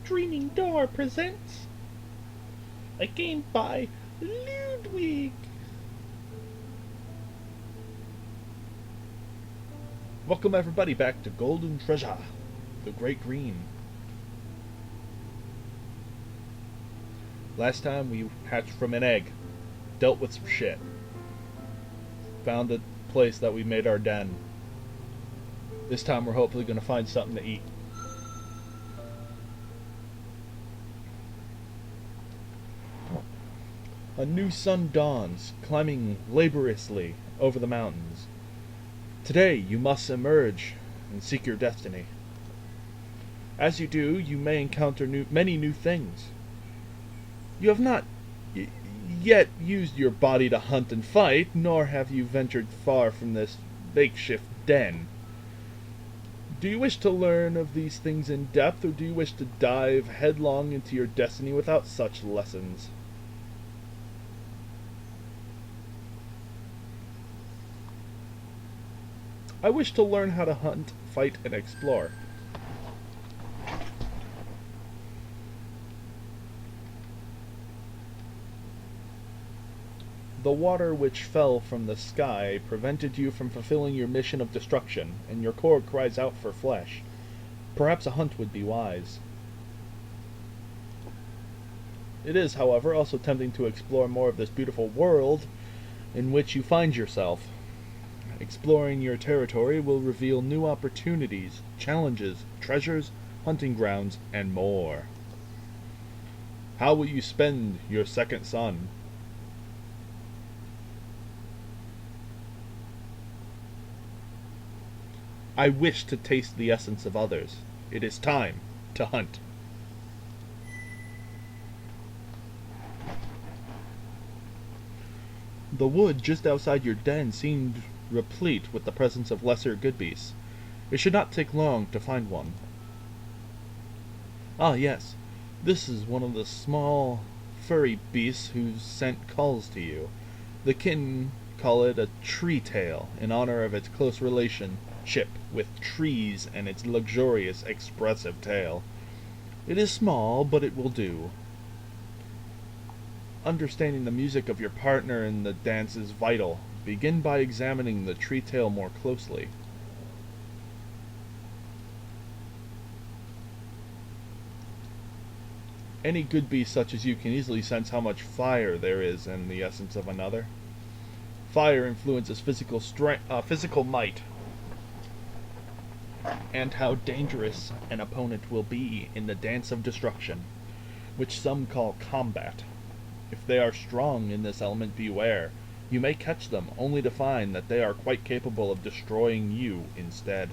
Streaming Door presents a game by Ludwig. Welcome everybody back to Golden Treasure, the Great Green. Last time we hatched from an egg, dealt with some shit, found a place that we made our den. This time we're hopefully going to find something to eat. A new sun dawns, climbing laboriously over the mountains. Today you must emerge and seek your destiny. As you do, you may encounter many new things. You have not yet used your body to hunt and fight, nor have you ventured far from this makeshift den. Do you wish to learn of these things in depth, or do you wish to dive headlong into your destiny without such lessons? I wish to learn how to hunt, fight, and explore. The water which fell from the sky prevented you from fulfilling your mission of destruction, and your core cries out for flesh. Perhaps a hunt would be wise. It is, however, also tempting to explore more of this beautiful world in which you find yourself. Exploring your territory will reveal new opportunities, challenges, treasures, hunting grounds, and more. How will you spend your second sun? I wish to taste the essence of others. It is time to hunt. The wood just outside your den seemed replete with the presence of lesser good beasts. It should not take long to find one. Ah, yes. This is one of the small, furry beasts whose scent calls to you. The kin call it a tree tail, in honor of its close relationship with trees and its luxurious, expressive tail. It is small, but it will do. Understanding the music of your partner in the dance is vital. Begin by examining the tree tail more closely. Any good beast such as you can easily sense how much fire there is in the essence of another. Fire influences physical might, and how dangerous an opponent will be in the dance of destruction, which some call combat. If they are strong in this element, beware. You may catch them, only to find that they are quite capable of destroying you instead.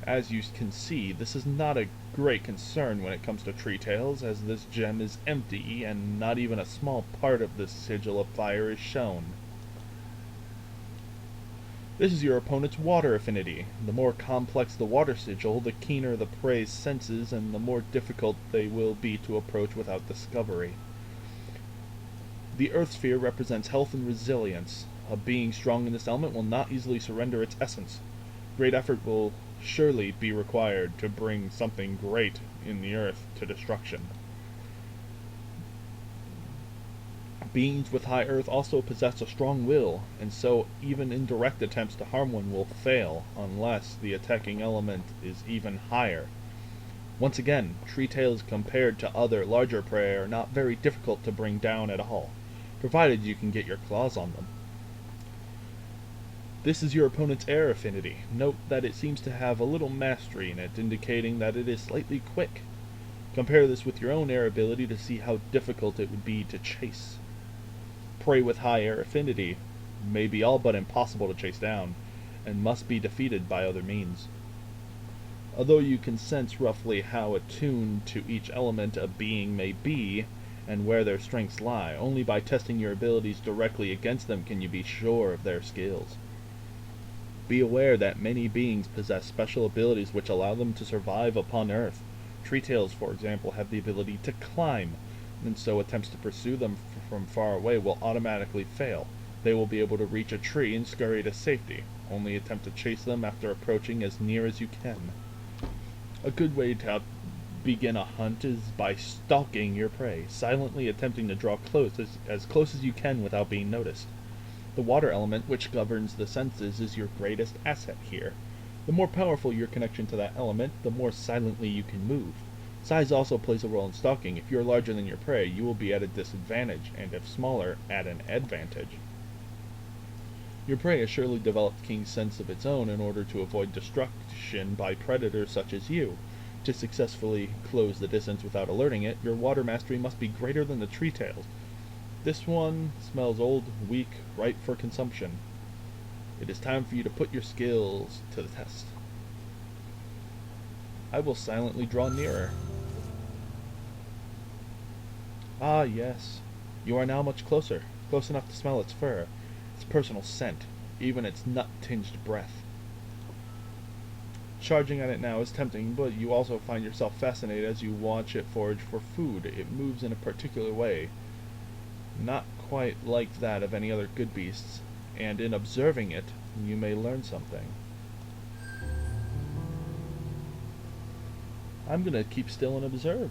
As you can see, this is not a great concern when it comes to tree tails, as this gem is empty, and not even a small part of this sigil of fire is shown. This is your opponent's water affinity. The more complex the water sigil, the keener the prey's senses, and the more difficult they will be to approach without discovery. The Earth Sphere represents health and resilience. A being strong in this element will not easily surrender its essence. Great effort will surely be required to bring something great in the Earth to destruction. Beings with high Earth also possess a strong will, and so even indirect attempts to harm one will fail, unless the attacking element is even higher. Once again, tree tails compared to other larger prey are not very difficult to bring down at all, provided you can get your claws on them. This is your opponent's air affinity. Note that it seems to have a little mastery in it, indicating that it is slightly quick. Compare this with your own air ability to see how difficult it would be to chase. Prey with high air affinity may be all but impossible to chase down, and must be defeated by other means. Although you can sense roughly how attuned to each element a being may be, and where their strengths lie, only by testing your abilities directly against them can you be sure of their skills. Be aware that many beings possess special abilities which allow them to survive upon Earth. Tree tails, for example, have the ability to climb, and so attempts to pursue them from far away will automatically fail. They will be able to reach a tree and scurry to safety. Only attempt to chase them after approaching as near as you can. A good way to begin a hunt is by stalking your prey, silently attempting to draw close as you can without being noticed. The water element, which governs the senses, is your greatest asset here. The more powerful your connection to that element, the more silently you can move. Size also plays a role in stalking. If you're larger than your prey, you will be at a disadvantage, and if smaller, at an advantage. Your prey has surely developed keen sense of its own in order to avoid destruction by predators such as you. To successfully close the distance without alerting it, your water mastery must be greater than the tree tails. This one smells old, weak, ripe for consumption. It is time for you to put your skills to the test. I will silently draw nearer. Ah, yes. You are now much closer, close enough to smell its fur, its personal scent, even its nut-tinged breath. Charging at it now is tempting, but you also find yourself fascinated as you watch it forage for food. It moves in a particular way, not quite like that of any other good beasts, and in observing it, you may learn something. I'm gonna keep still and observe.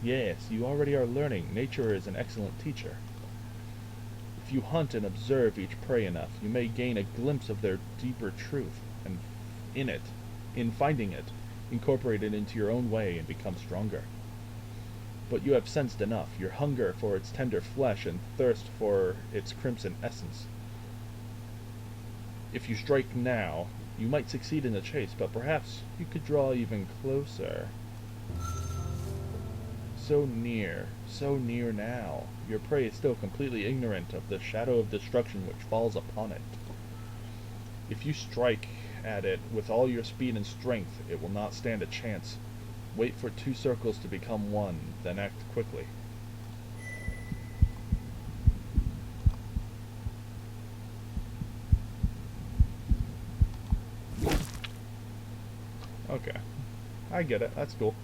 Yes, you already are learning. Nature is an excellent teacher. If you hunt and observe each prey enough, you may gain a glimpse of their deeper truth, and in finding it, incorporate it into your own way and become stronger. But you have sensed enough, your hunger for its tender flesh and thirst for its crimson essence. If you strike now, you might succeed in the chase, but perhaps you could draw even closer. So near now. Your prey is still completely ignorant of the shadow of destruction which falls upon it. If you strike at it with all your speed and strength, it will not stand a chance. Wait for 2 circles to become 1, then act quickly. Okay. I get it. That's cool.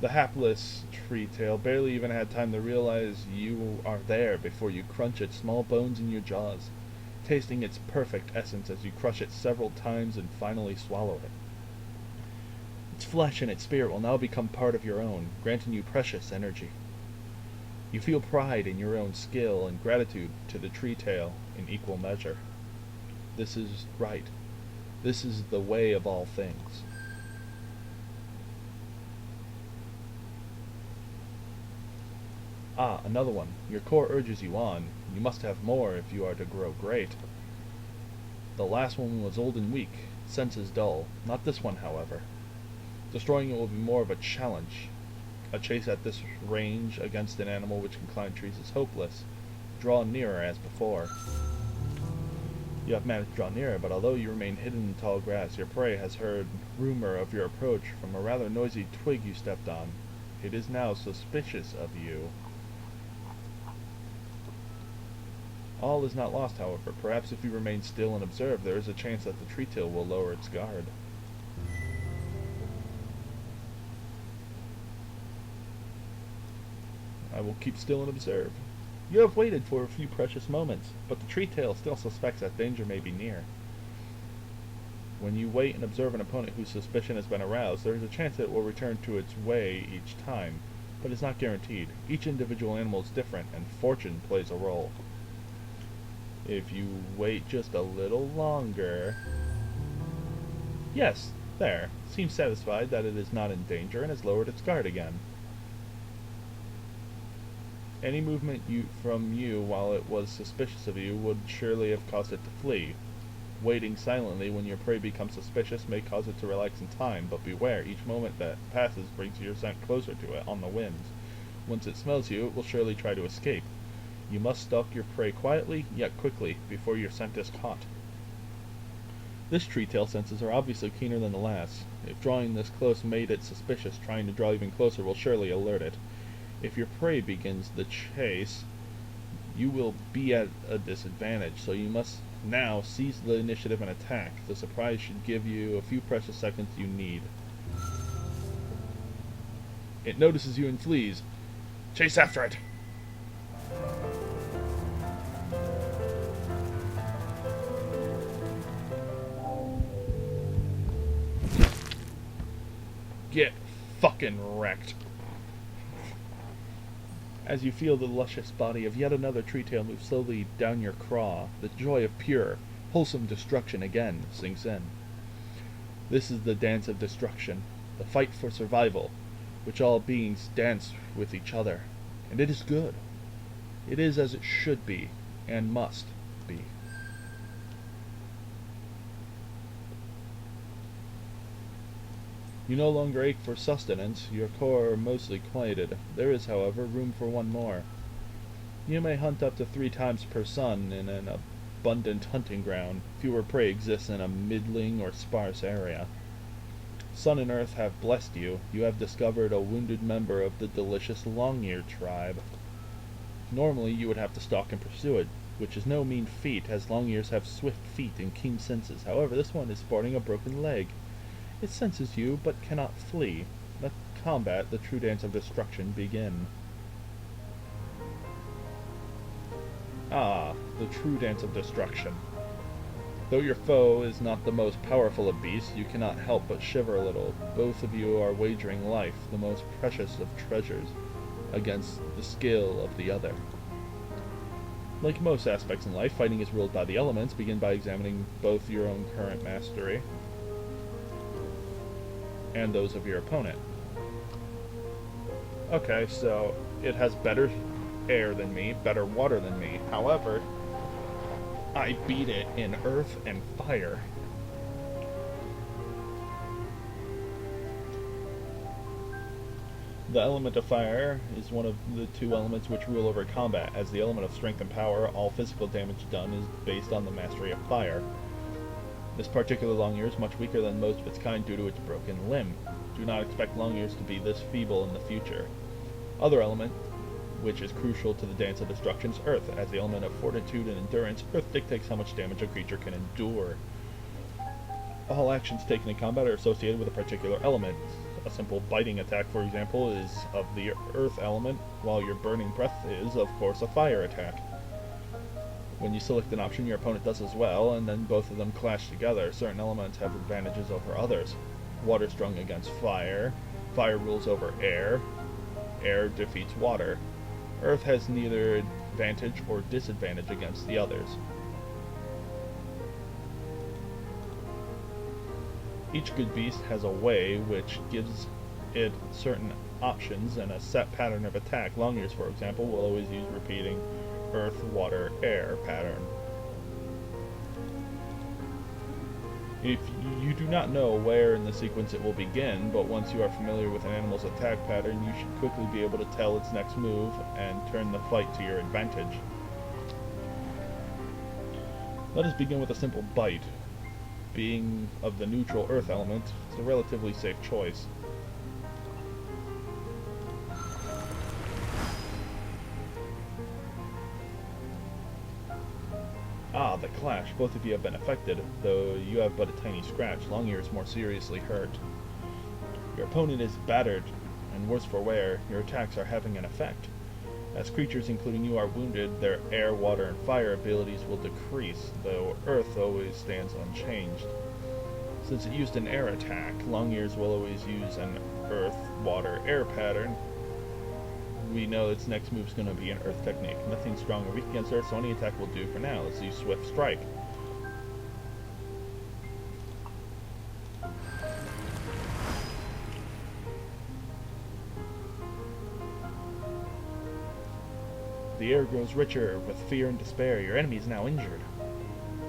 The hapless tree tail barely even had time to realize you are there before you crunch its small bones in your jaws, tasting its perfect essence as you crush it several times and finally swallow it. Its flesh and its spirit will now become part of your own, granting you precious energy. You feel pride in your own skill and gratitude to the tree tail in equal measure. This is right. This is the way of all things. Ah, another one. Your core urges you on. You must have more if you are to grow great. The last one was old and weak, senses dull. Not this one, however. Destroying it will be more of a challenge. A chase at this range against an animal which can climb trees is hopeless. Draw nearer as before. You have managed to draw nearer, but although you remain hidden in tall grass, your prey has heard rumor of your approach from a rather noisy twig you stepped on. It is now suspicious of you. All is not lost, however. Perhaps if you remain still and observe, there is a chance that the tree tail will lower its guard. I will keep still and observe. You have waited for a few precious moments, but the tree tail still suspects that danger may be near. When you wait and observe an opponent whose suspicion has been aroused, there is a chance that it will return to its way each time, but it's not guaranteed. Each individual animal is different, and fortune plays a role. If you wait just a little longer... Yes, there. Seems satisfied that it is not in danger and has lowered its guard again. Any movement from you while it was suspicious of you would surely have caused it to flee. Waiting silently when your prey becomes suspicious may cause it to relax in time, but beware, each moment that passes brings your scent closer to it on the winds. Once it smells you, it will surely try to escape. You must stalk your prey quietly, yet quickly, before your scent is caught. This tree tail senses are obviously keener than the last. If drawing this close made it suspicious, trying to draw even closer will surely alert it. If your prey begins the chase, you will be at a disadvantage, so you must now seize the initiative and attack. The surprise should give you a few precious seconds you need. It notices you and flees. Chase after it! Get fucking wrecked. As you feel the luscious body of yet another tree tail move slowly down your craw, the joy of pure, wholesome destruction again sinks in. This is the dance of destruction, the fight for survival, which all beings dance with each other. And it is good. It is as it should be, and must be. You no longer ache for sustenance, your core mostly quieted. There is, however, room for one more. You may hunt up to 3 times per sun in an abundant hunting ground. Fewer prey exists in a middling or sparse area. Sun and Earth have blessed you. You have discovered a wounded member of the delicious long-eared tribe. Normally you would have to stalk and pursue it, which is no mean feat, as long-ears have swift feet and keen senses. However, this one is sporting a broken leg. It senses you, but cannot flee. Let combat, the true dance of destruction, begin. Ah, the true dance of destruction. Though your foe is not the most powerful of beasts, you cannot help but shiver a little. Both of you are wagering life, the most precious of treasures, against the skill of the other. Like most aspects in life, fighting is ruled by the elements. Begin by examining both your own current mastery and those of your opponent. Okay, so it has better air than me, better water than me. However, I beat it in earth and fire. The element of fire is one of the 2 elements which rule over combat. As the element of strength and power, all physical damage done is based on the mastery of fire. This particular long-ear is much weaker than most of its kind due to its broken limb. Do not expect long-ears to be this feeble in the future. Other element, which is crucial to the dance of destruction, is earth. As the element of fortitude and endurance, earth dictates how much damage a creature can endure. All actions taken in combat are associated with a particular element. A simple biting attack, for example, is of the earth element, while your burning breath is, of course, a fire attack. When you select an option, your opponent does as well, and then both of them clash together. Certain elements have advantages over others. Water strong against fire. Fire rules over air. Air defeats water. Earth has neither advantage or disadvantage against the others. Each good beast has a way which gives it certain options and a set pattern of attack. Long-ears, for example, will always use repeating earth, water, air pattern. If you do not know where in the sequence it will begin, but once you are familiar with an animal's attack pattern, you should quickly be able to tell its next move and turn the fight to your advantage. Let us begin with a simple bite. Being of the neutral earth element, it's a relatively safe choice. Ah, the clash. Both of you have been affected, though you have but a tiny scratch. Long-ear is more seriously hurt. Your opponent is battered, and worse for wear, your attacks are having an effect. As creatures, including you, are wounded, their air, water, and fire abilities will decrease, though earth always stands unchanged. Since it used an air attack, Long-ears will always use an earth, water, air pattern. We know its next move is going to be an earth technique. Nothing strong or weak against earth, so any attack will do for now. Let's use Swift Strike. The air grows richer with fear and despair. Your enemy is now injured.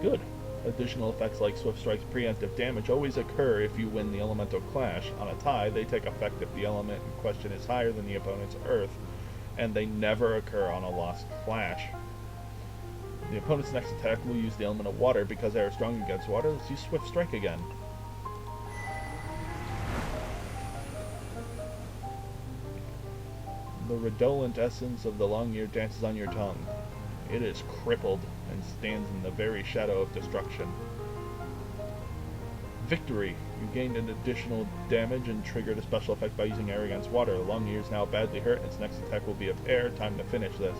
Good. Additional effects like Swift Strike's preemptive damage always occur if you win the elemental clash. On a tie, they take effect if the element in question is higher than the opponent's earth, and they never occur on a lost clash. The opponent's next attack will use the element of water. Because air is strong against water, let's use Swift Strike again. The redolent essence of the Long-ear dances on your tongue. It is crippled and stands in the very shadow of destruction. Victory! You gained an additional damage and triggered a special effect by using air against water. The Long-ear is now badly hurt, and its next attack will be of air. Time to finish this.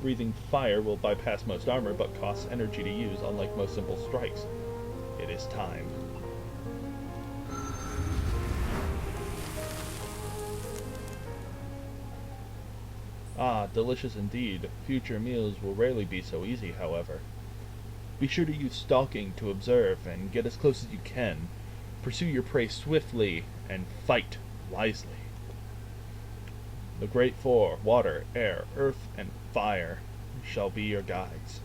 Breathing fire will bypass most armor, but costs energy to use, unlike most simple strikes. It is time. Ah, delicious indeed. Future meals will rarely be so easy, however. Be sure to use stalking to observe, and get as close as you can. Pursue your prey swiftly, and fight wisely. The Great Four, water, air, earth, and fire, shall be your guides.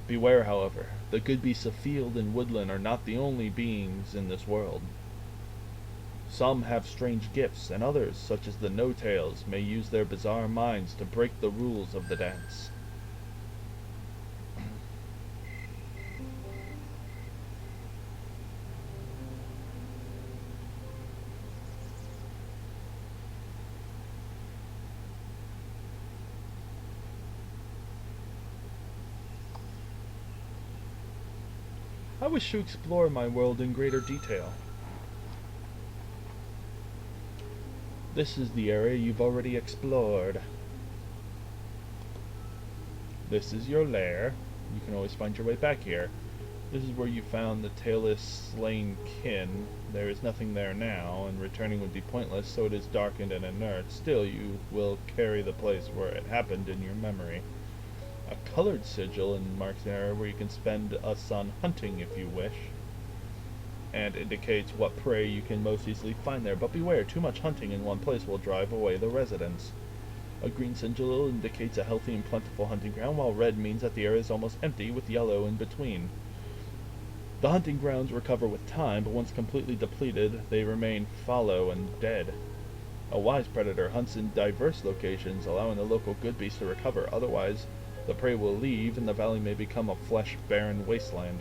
Beware, however, the good beasts of field and woodland are not the only beings in this world. Some have strange gifts, and others, such as the no-tails, may use their bizarre minds to break the rules of the dance. I wish to explore my world in greater detail. This is the area you've already explored. This is your lair. You can always find your way back here. This is where you found the tailless slain kin. There is nothing there now, and returning would be pointless, so it is darkened and inert. Still, you will carry the place where it happened in your memory. A colored sigil marks an area where you can spend a sun hunting if you wish, and indicates what prey you can most easily find there. But beware, too much hunting in one place will drive away the residents. A green sigil indicates a healthy and plentiful hunting ground, while red means that the area is almost empty, with yellow in between. The hunting grounds recover with time, but once completely depleted, they remain fallow and dead. A wise predator hunts in diverse locations, allowing the local good beasts to recover. Otherwise, the prey will leave, and the valley may become a flesh-barren wasteland.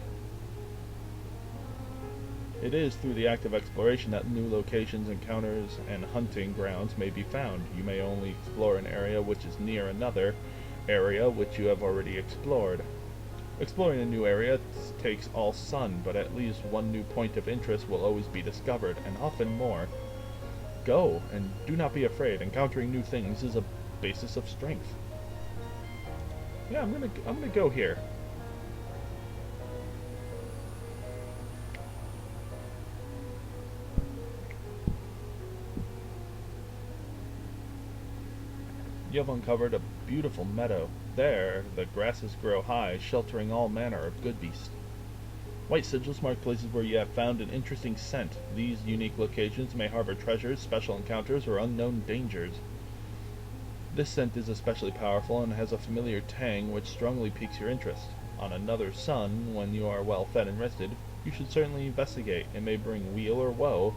It is through the act of exploration that new locations, encounters, and hunting grounds may be found. You may only explore an area which is near another area which you have already explored. Exploring a new area takes all sun, but at least one new point of interest will always be discovered, and often more. Go, and do not be afraid. Encountering new things is a basis of strength. Yeah, I'm gonna go here. You have uncovered a beautiful meadow. There, the grasses grow high, sheltering all manner of good beasts. White sigils mark places where you have found an interesting scent. These unique locations may harbor treasures, special encounters, or unknown dangers. This scent is especially powerful and has a familiar tang which strongly piques your interest. On another sun, when you are well fed and rested, you should certainly investigate. It may bring weal or woe,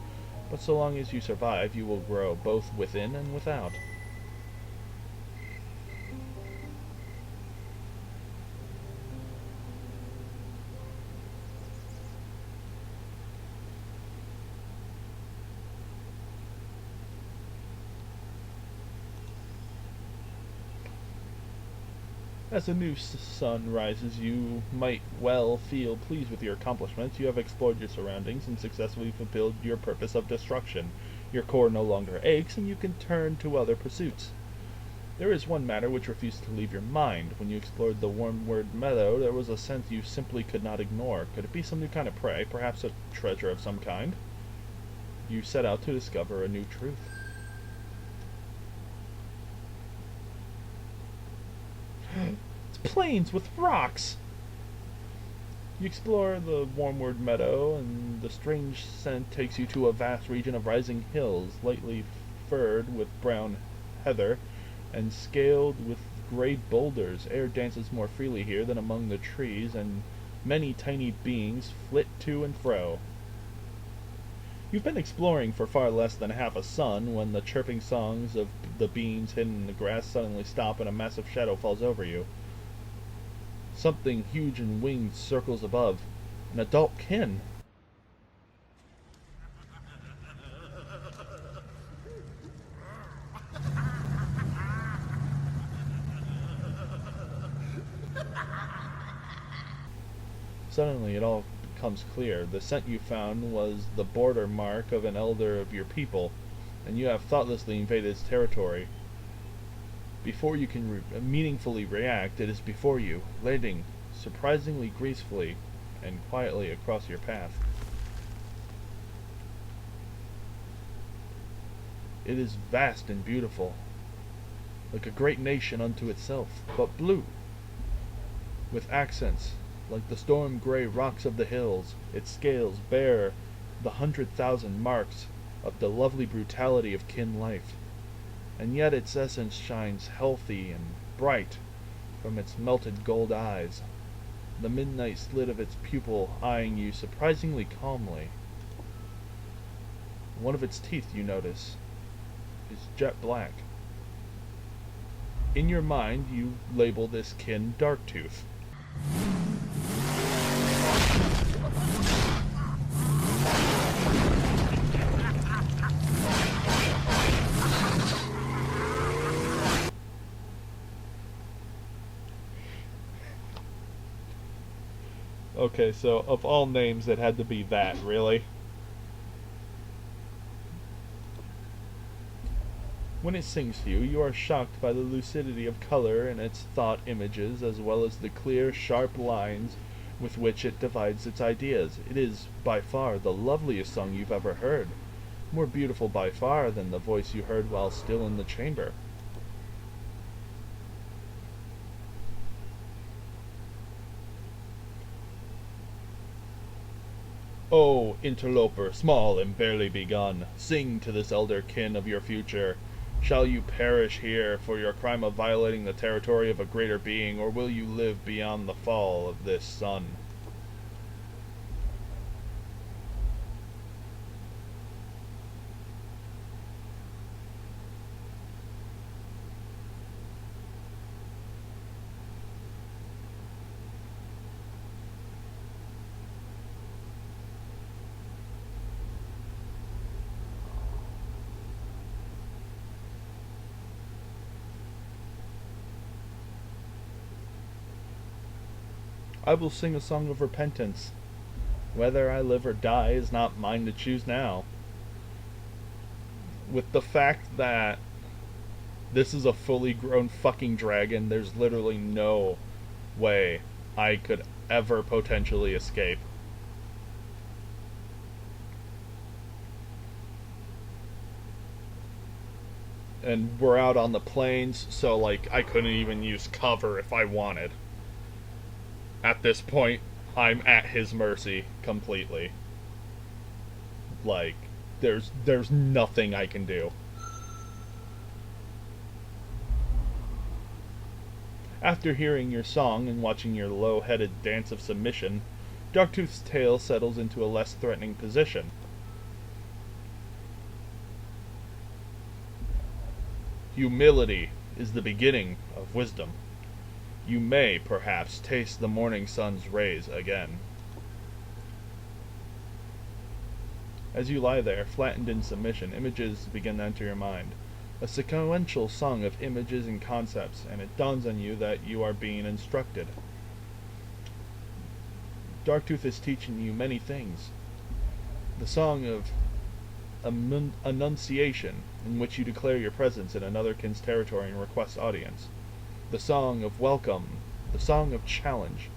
but so long as you survive, you will grow both within and without. As the new sun rises, you might well feel pleased with your accomplishments. You have explored your surroundings and successfully fulfilled your purpose of destruction. Your core no longer aches, and you can turn to other pursuits. There is one matter which refused to leave your mind. When you explored the Wormwood Meadow, there was a scent you simply could not ignore. Could it be some new kind of prey, perhaps a treasure of some kind? You set out to discover a new truth. It's plains with rocks! You explore the Wormwood Meadow, and the strange scent takes you to a vast region of rising hills, lightly furred with brown heather, and scaled with gray boulders. Air dances more freely here than among the trees, and many tiny beings flit to and fro. You've been exploring for far less than half a sun when the chirping songs of the beings hidden in the grass suddenly stop and a massive shadow falls over you. Something huge and winged circles above. An adult kin. Suddenly it all becomes clear. The scent you found was the border mark of an elder of your people, and you have thoughtlessly invaded its territory. Before you can meaningfully react, it is before you, landing surprisingly gracefully and quietly across your path. It is vast and beautiful, like a great nation unto itself, but blue, with accents like the storm-gray rocks of the hills. Its scales bear the 100,000 marks of the lovely brutality of kin life, and yet its essence shines healthy and bright from its melted gold eyes, the midnight slit of its pupil eyeing you surprisingly calmly. One of its teeth, you notice, is jet black. In your mind, you label this kin Darktooth. Okay, so of all names, it had to be that, really? When it sings to you, you are shocked by the lucidity of color in its thought images, as well as the clear, sharp lines with which it divides its ideas. It is, by far, the loveliest song you've ever heard. More beautiful, by far, than the voice you heard while still in the chamber. O interloper, small and barely begun, sing to this elder kin of your future. Shall you perish here for your crime of violating the territory of a greater being, or will you live beyond the fall of this sun? I will sing a song of repentance. Whether I live or die is not mine to choose now. With the fact that this is a fully grown fucking dragon, there's literally no way I could ever potentially escape. And we're out on the plains, so like I couldn't even use cover if I wanted. At this point, I'm at his mercy completely. Like, there's nothing I can do. After hearing your song and watching your low-headed dance of submission, Darktooth's tail settles into a less threatening position. Humility is the beginning of wisdom. You may, perhaps, taste the morning sun's rays again. As you lie there, flattened in submission, images begin to enter your mind. A sequential song of images and concepts, and it dawns on you that you are being instructed. Darktooth is teaching you many things. The song of Annunciation, in which you declare your presence in another kin's territory and request audience. The song of Welcome, the song of Challenge,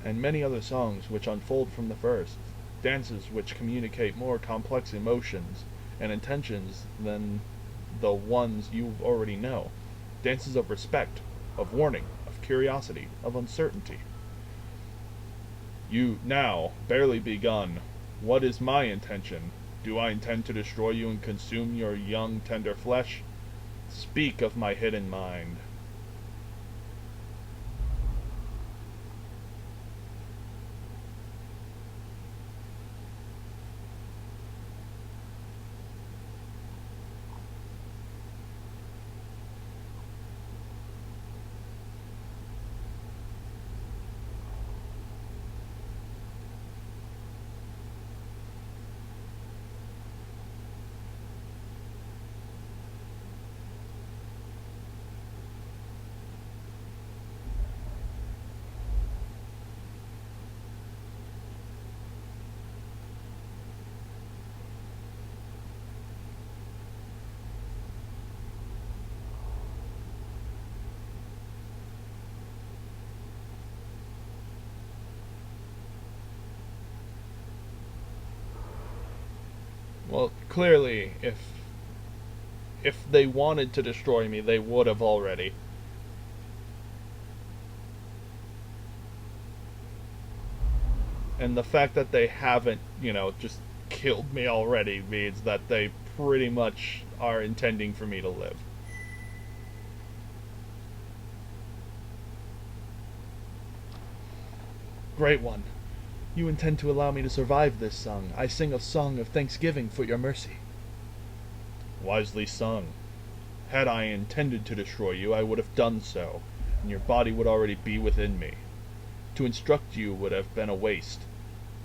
and many other songs which unfold from the first, dances which communicate more complex emotions and intentions than the ones you already know, dances of respect, of warning, of curiosity, of uncertainty. You now, barely begun, what is my intention? Do I intend to destroy you and consume your young, tender flesh? Speak of my hidden mind. Well, clearly, if they wanted to destroy me, they would have already. And the fact that they haven't, just killed me already means that they pretty much are intending for me to live. Great One, you intend to allow me to survive this song. I sing a song of thanksgiving for your mercy. Wisely sung. Had I intended to destroy you, I would have done so, and your body would already be within me. To instruct you would have been a waste.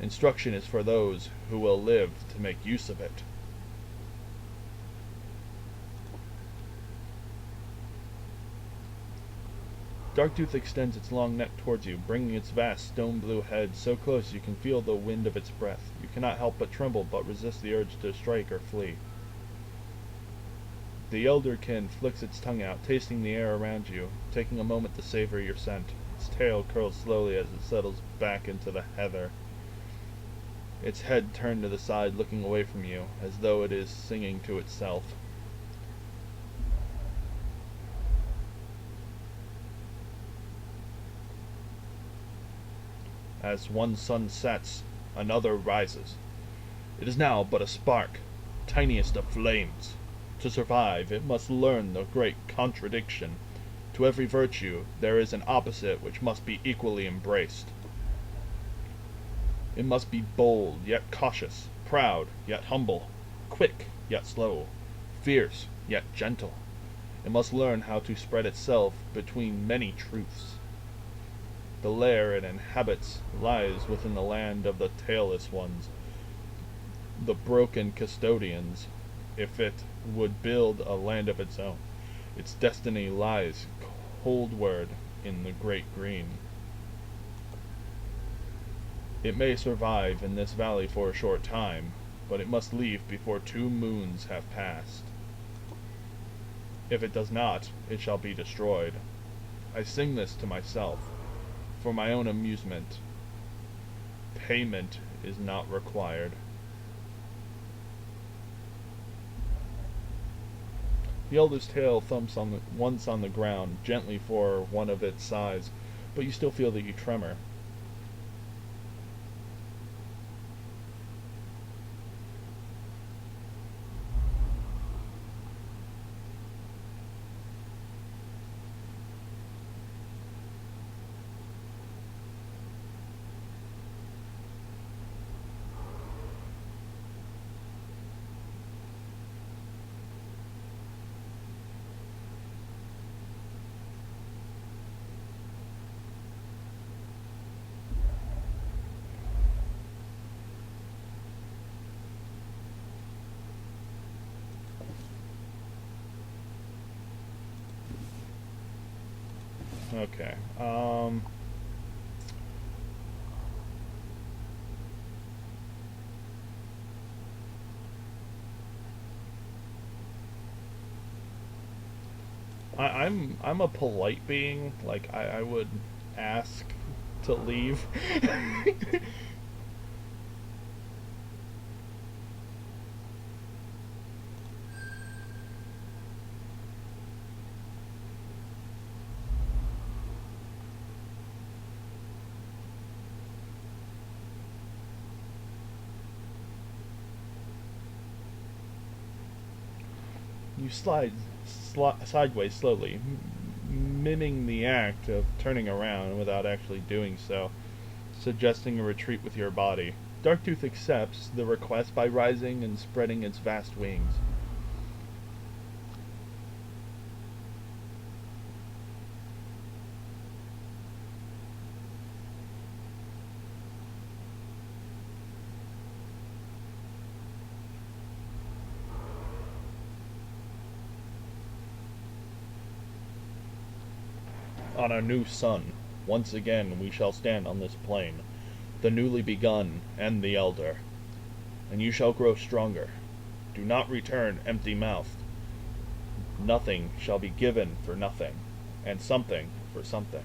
Instruction is for those who will live to make use of it. Darktooth extends its long neck towards you, bringing its vast stone-blue head so close you can feel the wind of its breath. You cannot help but tremble, but resist the urge to strike or flee. The Elderkin flicks its tongue out, tasting the air around you, taking a moment to savor your scent. Its tail curls slowly as it settles back into the heather. Its head turned to the side, looking away from you, as though it is singing to itself. As one sun sets, another rises. It is now but a spark, tiniest of flames. To survive, it must learn the great contradiction. To every virtue, there is an opposite which must be equally embraced. It must be bold, yet cautious, proud, yet humble, quick, yet slow, fierce, yet gentle. It must learn how to spread itself between many truths. The lair it inhabits lies within the land of the tailless ones, the broken custodians. If it would build a land of its own, its destiny lies coldward in the great green. It may survive in this valley for a short time, but it must leave before 2 moons have passed. If it does not, it shall be destroyed. I sing this to myself, for my own amusement. Payment is not required. The elder's tail thumps once on the ground, gently for one of its size, but you still feel that you tremor. Okay. I'm a polite being. Like I would ask to leave. You slide sideways slowly, miming the act of turning around without actually doing so, suggesting a retreat with your body. Darktooth accepts the request by rising and spreading its vast wings. On a new sun, once again we shall stand on this plain, the newly begun and the elder, and you shall grow stronger. Do not return empty-mouthed. Nothing shall be given for nothing, and something for something.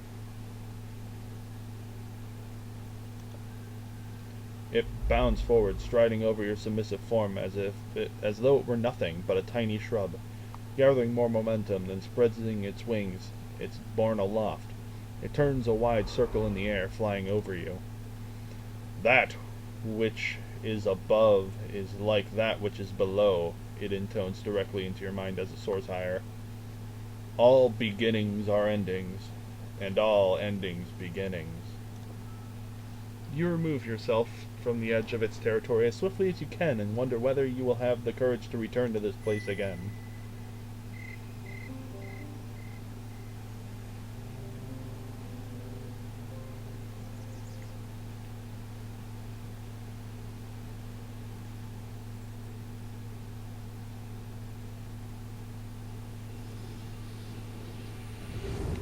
It bounds forward, striding over your submissive form as though it were nothing but a tiny shrub. Gathering more momentum, then spreading its wings, it's borne aloft. It turns a wide circle in the air, flying over you. That which is above is like that which is below, it intones directly into your mind as it soars higher. All beginnings are endings, and all endings beginnings. You remove yourself from the edge of its territory as swiftly as you can and wonder whether you will have the courage to return to this place again.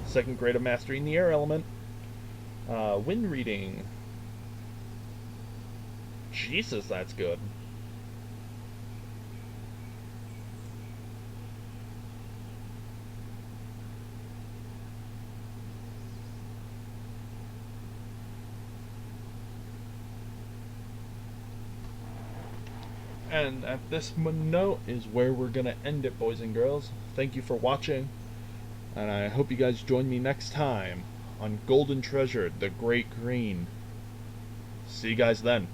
Second grade of mastery in the air element. Wind reading. Jesus, that's good. And at this note is where we're going to end it, boys and girls. Thank you for watching, and I hope you guys join me next time on Golden Treasure, the Great Green. See you guys then.